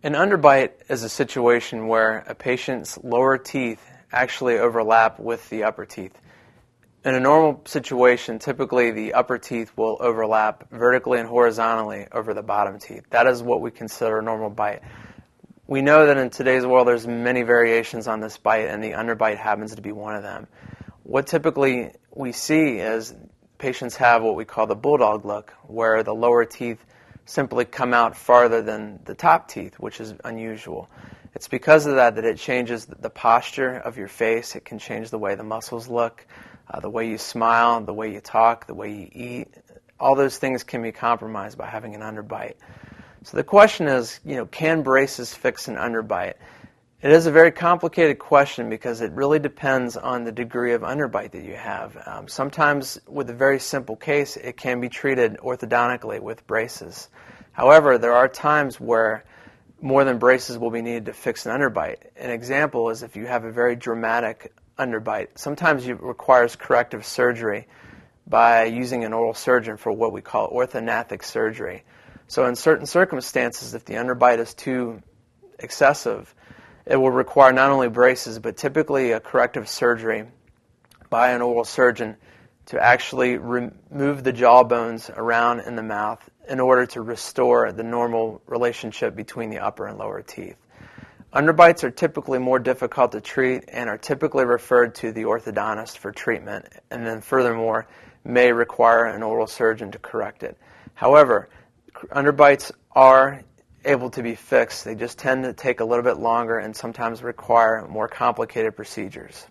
An underbite is a situation where a patient's lower teeth actually overlap with the upper teeth. In a normal situation, typically the upper teeth will overlap vertically and horizontally over the bottom teeth. That is what we consider a normal bite. We know that in today's world there's many variations on this bite, and the underbite happens to be one of them. What typically we see is patients have what we call the Bulldog look, where the lower teeth simply come out farther than the top teeth, which is unusual. It's because of that it changes the posture of your face. It can change the way the muscles look, the way you smile, the way you talk, the way you eat. All those things can be compromised by having an underbite. So the question is, can braces fix an underbite? It is a very complicated question because it really depends on the degree of underbite that you have. Sometimes with a very simple case, it can be treated orthodontically with braces. However, there are times where more than braces will be needed to fix an underbite. An example is if you have a very dramatic underbite. Sometimes it requires corrective surgery by using an oral surgeon for what we call orthodontic surgery. So in certain circumstances, if the underbite is too excessive, it will require not only braces, but typically a corrective surgery by an oral surgeon to actually remove the jawbones around in the mouth in order to restore the normal relationship between the upper and lower teeth. Underbites are typically more difficult to treat and are typically referred to the orthodontist for treatment, and then furthermore may require an oral surgeon to correct it. However, underbites are able to be fixed. They just tend to take a little bit longer and sometimes require more complicated procedures.